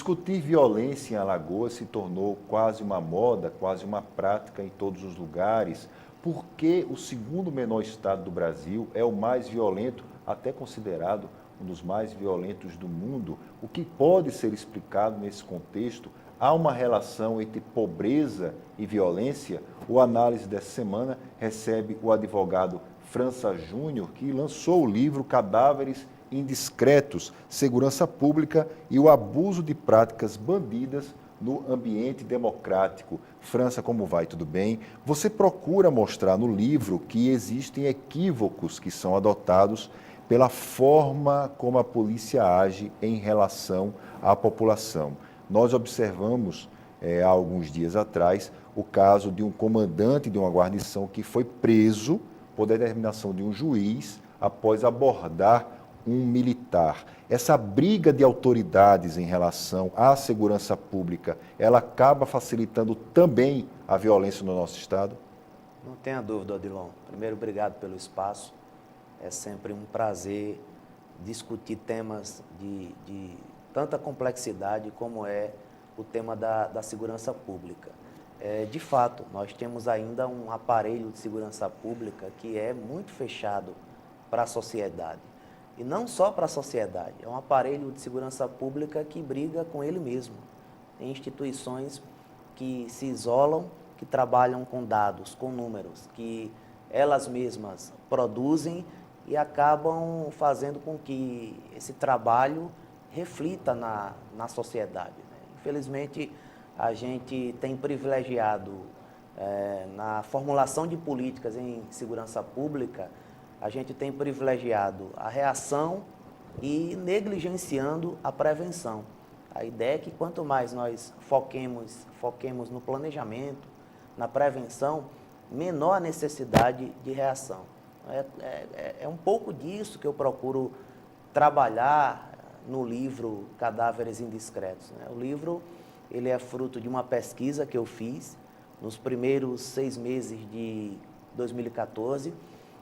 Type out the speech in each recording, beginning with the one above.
Discutir violência em Alagoas se tornou quase uma moda, quase uma prática em todos os lugares, porque o segundo menor estado do Brasil é o mais violento, até considerado um dos mais violentos do mundo. O que pode ser explicado nesse contexto? Há uma relação entre pobreza e violência? O análise dessa semana recebe o advogado França Júnior, que lançou o livro Cadáveres Indiscretos, Segurança Pública e o Abuso de Práticas Bandidas no Ambiente Democrático. França, como vai? Tudo bem? Você procura mostrar no livro que existem equívocos que são adotados pela forma como a polícia age em relação à população. Nós observamos, há alguns dias atrás, o caso de um comandante de uma guarnição que foi preso por determinação de um juiz após abordar um militar. Essa briga de autoridades em relação à segurança pública, ela acaba facilitando também a violência no nosso Estado? Não tenha dúvida, Odilon. Primeiro, obrigado pelo espaço. É sempre um prazer discutir temas de tanta complexidade como é o tema da segurança pública. De fato, nós temos ainda um aparelho de segurança pública que é muito fechado para a sociedade. E não só para a sociedade, é um aparelho de segurança pública que briga com ele mesmo. Tem instituições que se isolam, que trabalham com dados, com números, que elas mesmas produzem e acabam fazendo com que esse trabalho reflita na sociedade, né? Infelizmente, a gente tem privilegiado, na formulação de políticas em segurança pública, a gente tem privilegiado a reação e negligenciando a prevenção. A ideia é que quanto mais nós foquemos no planejamento, na prevenção, menor a necessidade de reação. É um pouco disso que eu procuro trabalhar no livro Cadáveres Indiscretos, né? O livro ele é fruto de uma pesquisa que eu fiz nos primeiros 6 meses de 2014,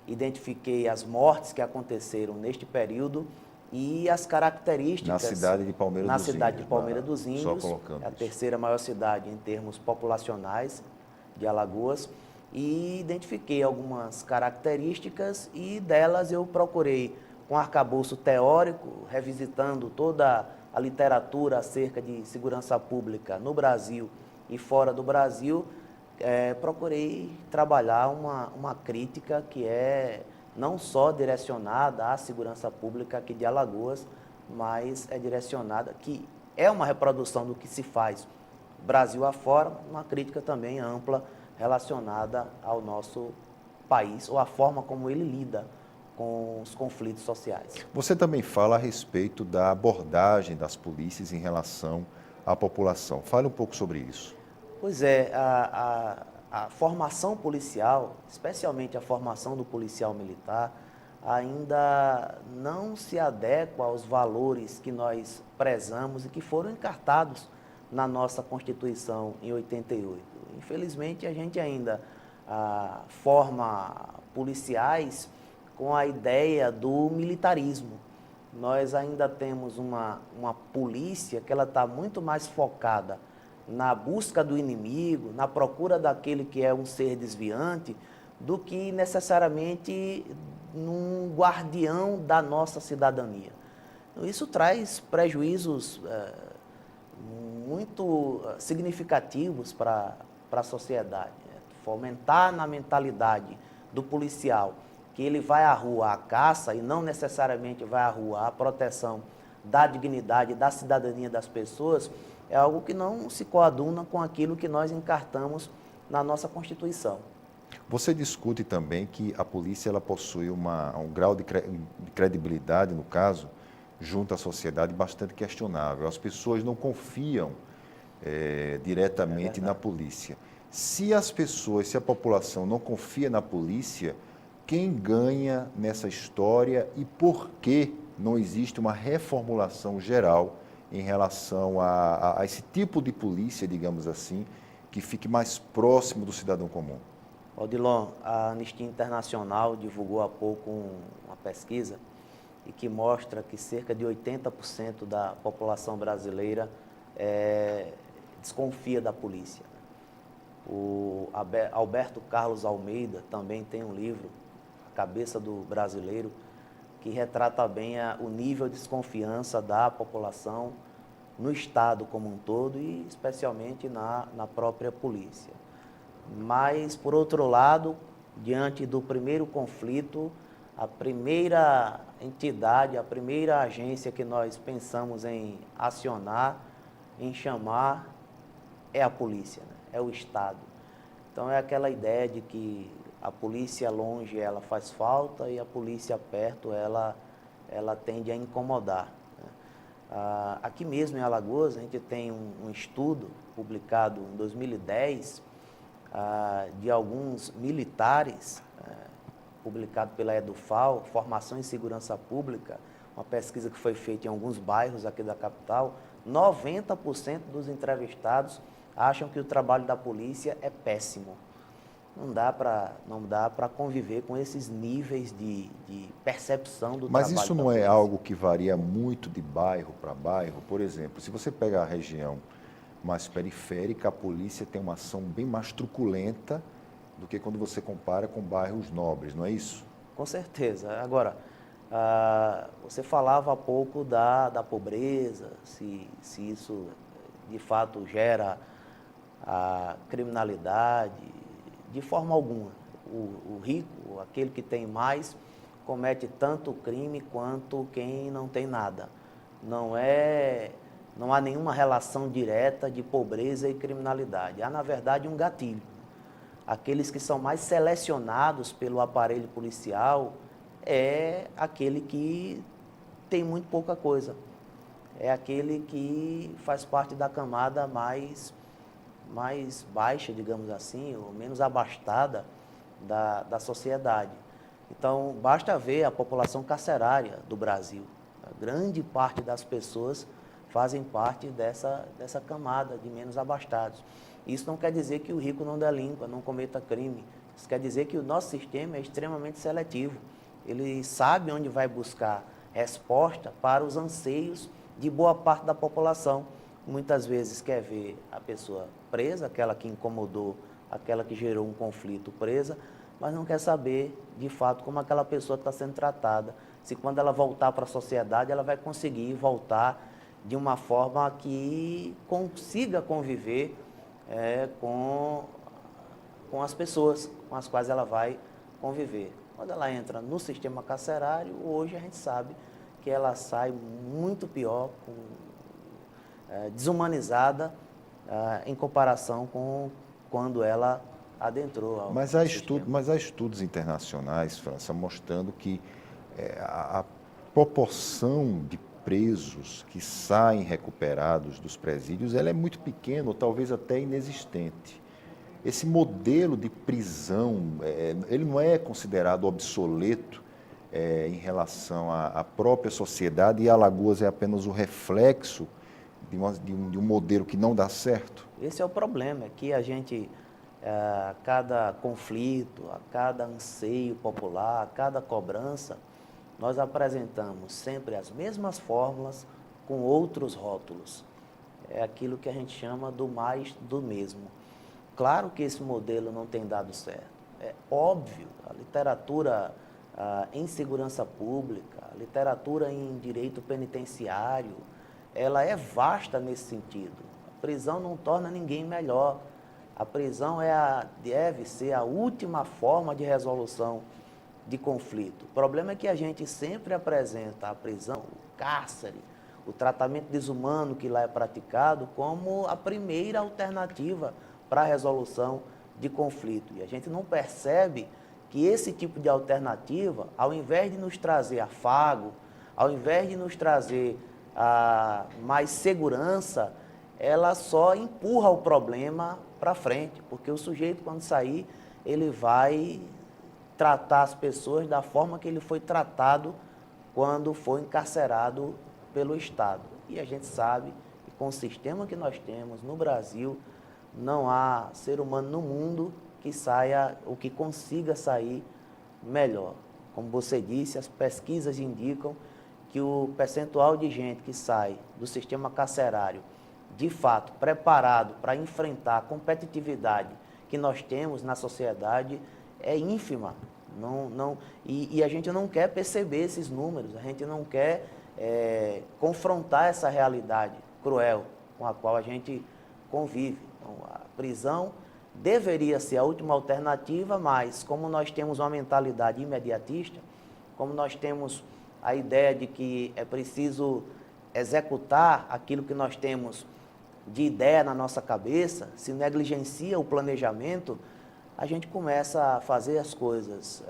identifiquei as mortes que aconteceram neste período e as características... Na cidade de Palmeira dos Índios. Na cidade de Palmeira dos Índios, só colocando é a isso. terceira maior cidade em termos populacionais de Alagoas, e identifiquei algumas características e delas eu procurei, com arcabouço teórico, revisitando toda a literatura acerca de segurança pública no Brasil e fora do Brasil, procurei trabalhar uma crítica que é não só direcionada à segurança pública aqui de Alagoas, mas é direcionada, que é uma reprodução do que se faz Brasil afora, uma crítica também ampla relacionada ao nosso país, ou a forma como ele lida com os conflitos sociais. Você também fala a respeito da abordagem das polícias em relação à população. Fale um pouco sobre isso. Pois é, a formação policial, especialmente a formação do policial militar, ainda não se adequa aos valores que nós prezamos e que foram encartados na nossa Constituição em 88. Infelizmente, a gente ainda forma policiais com a ideia do militarismo. Nós ainda temos uma polícia que ela está muito mais focada na busca do inimigo, na procura daquele que é um ser desviante, do que necessariamente num guardião da nossa cidadania. Isso traz prejuízos muito significativos para a sociedade. Fomentar na mentalidade do policial que ele vai à rua à caça e não necessariamente vai à rua à proteção da dignidade, da cidadania das pessoas, é algo que não se coaduna com aquilo que nós encartamos na nossa Constituição. Você discute também que a polícia ela possui um grau de credibilidade, no caso, junto à sociedade, bastante questionável. As pessoas não confiam diretamente na polícia. Se a população não confia na polícia, quem ganha nessa história e por que não existe uma reformulação geral em relação a esse tipo de polícia, digamos assim, que fique mais próximo do cidadão comum? Odilon, a Anistia Internacional divulgou há pouco uma pesquisa e que mostra que cerca de 80% da população brasileira desconfia da polícia. O Alberto Carlos Almeida também tem um livro, A Cabeça do Brasileiro, que retrata bem o nível de desconfiança da população no Estado como um todo e especialmente na própria polícia. Mas, por outro lado, diante do primeiro conflito, a primeira entidade, a primeira agência que nós pensamos em acionar, em chamar, é a polícia, né? É o Estado. Então é aquela ideia de que a polícia longe ela faz falta e a polícia perto ela tende a incomodar, né? Aqui mesmo em Alagoas a gente tem um estudo publicado em 2010 de alguns militares, publicado pela EduFal, Formação em Segurança Pública, uma pesquisa que foi feita em alguns bairros aqui da capital. 90% dos entrevistados acham que o trabalho da polícia é péssimo. Não dá para conviver com esses níveis de percepção do Mas trabalho isso da não é polícia. algo que varia muito de bairro para bairro? Por exemplo, se você pegar a região mais periférica, a polícia tem uma ação bem mais truculenta do que quando você compara com bairros nobres, não é isso? Com certeza. Agora, você falava há pouco da pobreza, se isso de fato gera a criminalidade, de forma alguma. O rico, aquele que tem mais, comete tanto crime quanto quem não tem nada. Não há nenhuma relação direta de pobreza e criminalidade. Há, na verdade, um gatilho. Aqueles que são mais selecionados pelo aparelho policial é aquele que tem muito pouca coisa. É aquele que faz parte da camada mais baixa, digamos assim, ou menos abastada da sociedade. Então, basta ver a população carcerária do Brasil. A grande parte das pessoas fazem parte dessa camada de menos abastados. Isso não quer dizer que o rico não delinqua, não cometa crime. Isso quer dizer que o nosso sistema é extremamente seletivo. Ele sabe onde vai buscar resposta para os anseios de boa parte da população. Muitas vezes quer ver a pessoa presa, aquela que incomodou, aquela que gerou um conflito presa, mas não quer saber, de fato, como aquela pessoa está sendo tratada. Se quando ela voltar para a sociedade, ela vai conseguir voltar de uma forma que consiga conviver com as pessoas com as quais ela vai conviver. Quando ela entra no sistema carcerário, hoje a gente sabe que ela sai muito pior, desumanizada em comparação com quando ela adentrou ao sistema. Mas há estudos internacionais, França, mostrando que a proporção de presos que saem recuperados dos presídios ela é muito pequena, ou talvez até inexistente. Esse modelo de prisão, ele não é considerado obsoleto em relação à própria sociedade, e Alagoas é apenas o reflexo de um modelo que não dá certo? Esse é o problema, é que a gente, a cada conflito, a cada anseio popular, a cada cobrança, nós apresentamos sempre as mesmas fórmulas com outros rótulos. É aquilo que a gente chama do mais do mesmo. Claro que esse modelo não tem dado certo. É óbvio, a literatura em segurança pública, a literatura em direito penitenciário, ela é vasta nesse sentido. A prisão não torna ninguém melhor. A prisão deve ser a última forma de resolução de conflito. O problema é que a gente sempre apresenta a prisão, o cárcere, o tratamento desumano que lá é praticado como a primeira alternativa para a resolução de conflito. E a gente não percebe que esse tipo de alternativa, ao invés de nos trazer afago, ao invés de nos trazer mais segurança, ela só empurra o problema para frente, porque o sujeito, quando sair, ele vai tratar as pessoas da forma que ele foi tratado quando foi encarcerado pelo Estado. E a gente sabe que com o sistema que nós temos no Brasil, não há ser humano no mundo que saia, ou que consiga sair melhor. Como você disse, as pesquisas indicam que o percentual de gente que sai do sistema carcerário de fato, preparado para enfrentar a competitividade que nós temos na sociedade é ínfima. E a gente não quer perceber esses números, a gente não quer confrontar essa realidade cruel com a qual a gente convive. Então, a prisão deveria ser a última alternativa, mas como nós temos uma mentalidade imediatista, como nós temos a ideia de que é preciso executar aquilo que nós temos de ideia na nossa cabeça, se negligencia o planejamento, a gente começa a fazer as coisas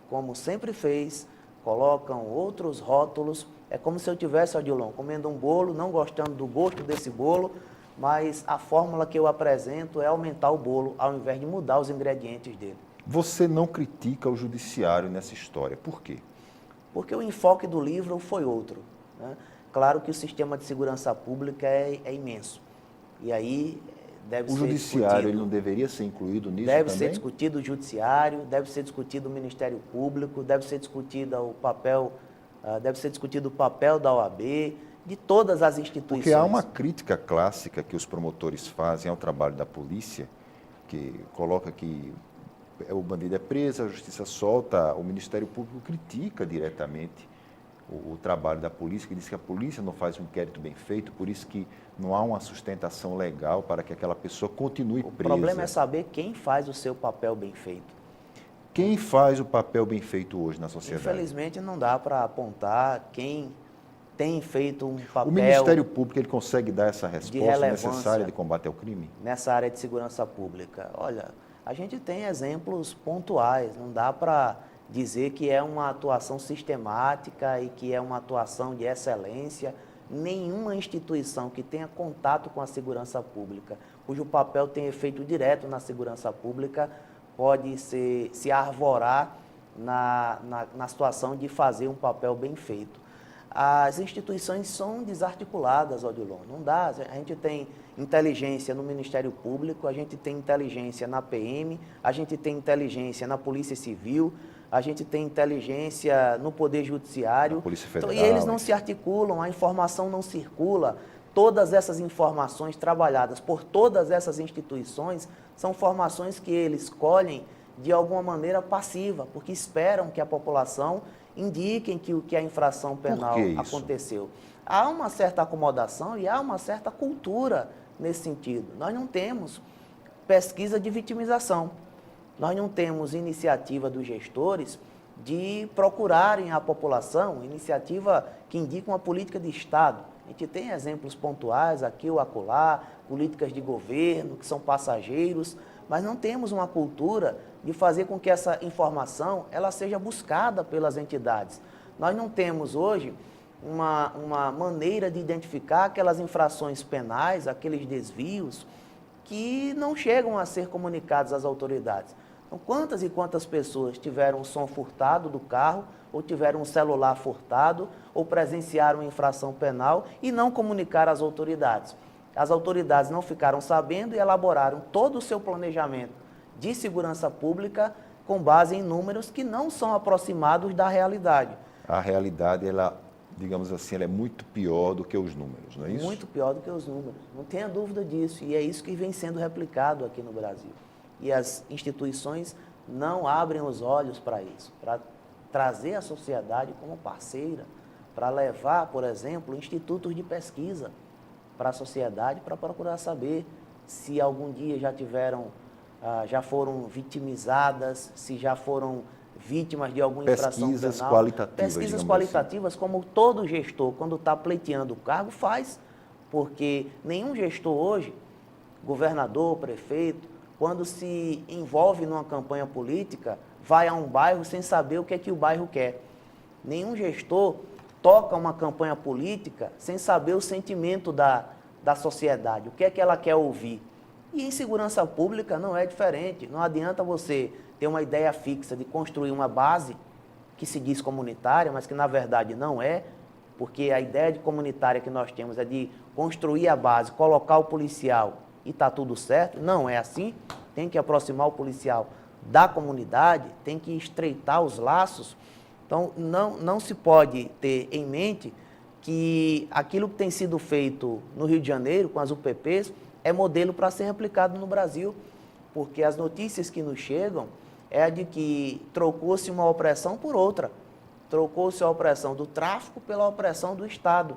como sempre fez, colocam outros rótulos. É como se eu tivesse, Odilon, comendo um bolo, não gostando do gosto desse bolo, mas a fórmula que eu apresento é aumentar o bolo, ao invés de mudar os ingredientes dele. Você não critica o judiciário nessa história. Por quê? Porque o enfoque do livro foi outro, né? Claro que o sistema de segurança pública é imenso. E aí deve ser discutido. O judiciário ele não deveria ser incluído nisso também? Deve ser discutido o judiciário, deve ser discutido o Ministério Público, deve ser discutido o papel da OAB, de todas as instituições. Porque há uma crítica clássica que os promotores fazem ao trabalho da polícia, que coloca que o bandido é preso, a justiça solta, o Ministério Público critica diretamente o trabalho da polícia, que diz que a polícia não faz um inquérito bem feito, por isso que não há uma sustentação legal para que aquela pessoa continue presa. O problema é saber quem faz o seu papel bem feito. Quem faz o papel bem feito hoje na sociedade? Infelizmente não dá para apontar quem tem feito um papel. O Ministério Público ele consegue dar essa resposta necessária de combate ao crime? Nessa área de segurança pública. Olha, a gente tem exemplos pontuais, não dá para dizer que é uma atuação sistemática e que é uma atuação de excelência. Nenhuma instituição que tenha contato com a segurança pública, cujo papel tem efeito direto na segurança pública, pode se arvorar na situação de fazer um papel bem feito. As instituições são desarticuladas, Odilon, não dá. A gente tem inteligência no Ministério Público, a gente tem inteligência na PM, a gente tem inteligência na Polícia Civil, a gente tem inteligência no Poder Judiciário. Polícia Federal. Então, e eles não se articulam, a informação não circula. Todas essas informações trabalhadas por todas essas instituições são informações que eles colhem de alguma maneira passiva, porque esperam que a população indiquem que a infração penal aconteceu. Há uma certa acomodação e há uma certa cultura nesse sentido. Nós não temos pesquisa de vitimização. Nós não temos iniciativa dos gestores de procurarem a população, iniciativa que indica uma política de Estado. A gente tem exemplos pontuais aqui ou acolá, políticas de governo que são passageiros, mas não temos uma cultura de fazer com que essa informação ela seja buscada pelas entidades. Nós não temos hoje uma maneira de identificar aquelas infrações penais, aqueles desvios que não chegam a ser comunicados às autoridades. Então, quantas e quantas pessoas tiveram um som furtado do carro, ou tiveram um celular furtado, ou presenciaram infração penal e não comunicaram às autoridades? As autoridades não ficaram sabendo e elaboraram todo o seu planejamento de segurança pública com base em números que não são aproximados da realidade. A realidade, ela, digamos assim, ela é muito pior do que os números, não é isso? Muito pior do que os números, não tenha dúvida disso. E é isso que vem sendo replicado aqui no Brasil. E as instituições não abrem os olhos para isso, para trazer a sociedade como parceira, para levar, por exemplo, institutos de pesquisa para a sociedade, para procurar saber se algum dia já foram vitimizadas, se já foram vítimas de alguma infração penal. Pesquisas qualitativas. Pesquisas qualitativas, assim, como todo gestor, quando está pleiteando o cargo, faz, porque nenhum gestor hoje, governador, prefeito, quando se envolve numa campanha política, vai a um bairro sem saber o que é que o bairro quer. Nenhum gestor toca uma campanha política sem saber o sentimento da sociedade, o que é que ela quer ouvir. E em segurança pública não é diferente. Não adianta você ter uma ideia fixa de construir uma base que se diz comunitária, mas que na verdade não é, porque a ideia de comunitária que nós temos é de construir a base, colocar o policial e está tudo certo. Não é assim. Tem que aproximar o policial da comunidade, tem que estreitar os laços. Então, não se pode ter em mente que aquilo que tem sido feito no Rio de Janeiro, com as UPPs, é modelo para ser replicado no Brasil, porque as notícias que nos chegam é a de que trocou-se uma opressão por outra, trocou-se a opressão do tráfico pela opressão do Estado.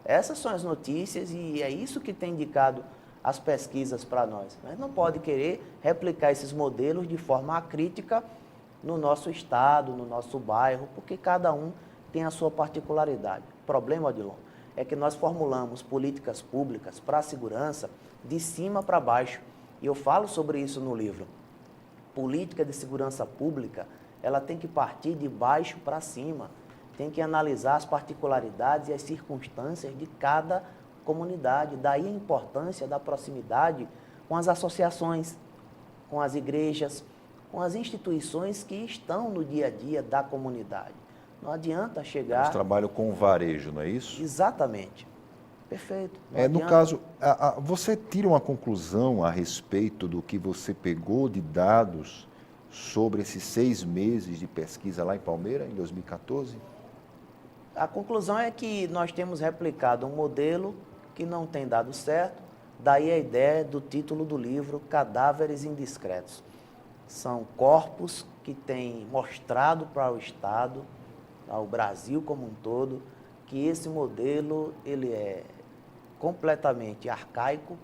Essas são as notícias e é isso que tem indicado as pesquisas para nós. Mas não pode querer replicar esses modelos de forma acrítica no nosso estado, no nosso bairro, porque cada um tem a sua particularidade. O problema, Odilon, é que nós formulamos políticas públicas para a segurança de cima para baixo. E eu falo sobre isso no livro. Política de segurança pública, ela tem que partir de baixo para cima. Tem que analisar as particularidades e as circunstâncias de cada comunidade. Daí a importância da proximidade com as associações, com as igrejas, com as instituições que estão no dia a dia da comunidade. Não adianta chegar... Eles trabalham com o varejo, não é isso? Exatamente. Perfeito. No caso, você tira uma conclusão a respeito do que você pegou de dados sobre esses 6 meses de pesquisa lá em Palmeira, em 2014? A conclusão é que nós temos replicado um modelo que não tem dado certo, daí a ideia do título do livro, Cadáveres Indiscretos. São corpos que têm mostrado para o Estado, ao Brasil como um todo, que esse modelo ele é completamente arcaico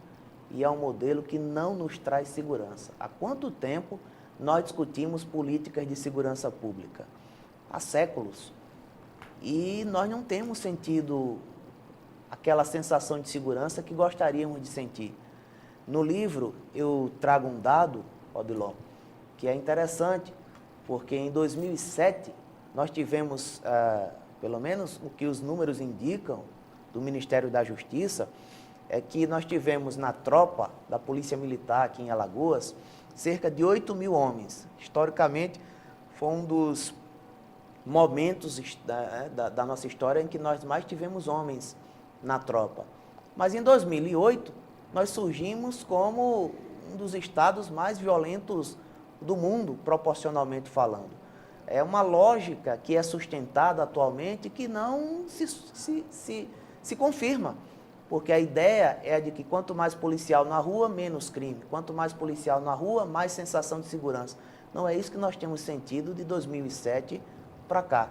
e é um modelo que não nos traz segurança. Há quanto tempo nós discutimos políticas de segurança pública? Há séculos. E nós não temos sentido aquela sensação de segurança que gostaríamos de sentir. No livro, eu trago um dado, Odilon, que é interessante, porque em 2007 nós tivemos, pelo menos o que os números indicam do Ministério da Justiça, é que nós tivemos na tropa da Polícia Militar aqui em Alagoas, cerca de 8.000 homens. Historicamente, foi um dos momentos da nossa história em que nós mais tivemos homens na tropa. Mas em 2008, nós surgimos como um dos estados mais violentos do mundo, proporcionalmente falando. É uma lógica que é sustentada atualmente que não se confirma, porque a ideia é a de que quanto mais policial na rua, menos crime. Quanto mais policial na rua, mais sensação de segurança. Não é isso que nós temos sentido de 2007 para cá.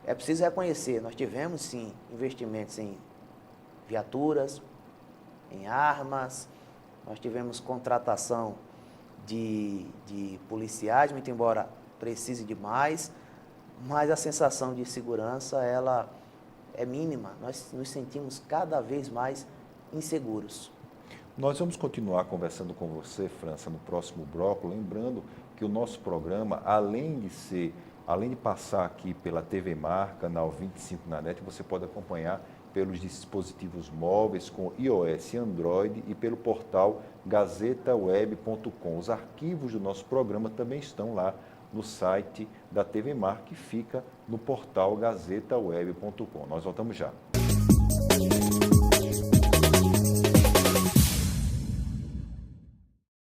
É preciso reconhecer, nós tivemos sim investimentos em viaturas, em armas, nós tivemos contratação de policiais, muito embora precise de mais, mas a sensação de segurança, ela é mínima. Nós nos sentimos cada vez mais inseguros. Nós vamos continuar conversando com você, França, no próximo bloco, lembrando que o nosso programa, além de passar aqui pela TV Mar, canal 25 na NET, você pode acompanhar pelos dispositivos móveis com iOS e Android e pelo portal gazetaweb.com. Os arquivos do nosso programa também estão lá no site da TV Mar, que fica no portal gazetaweb.com. Nós voltamos já.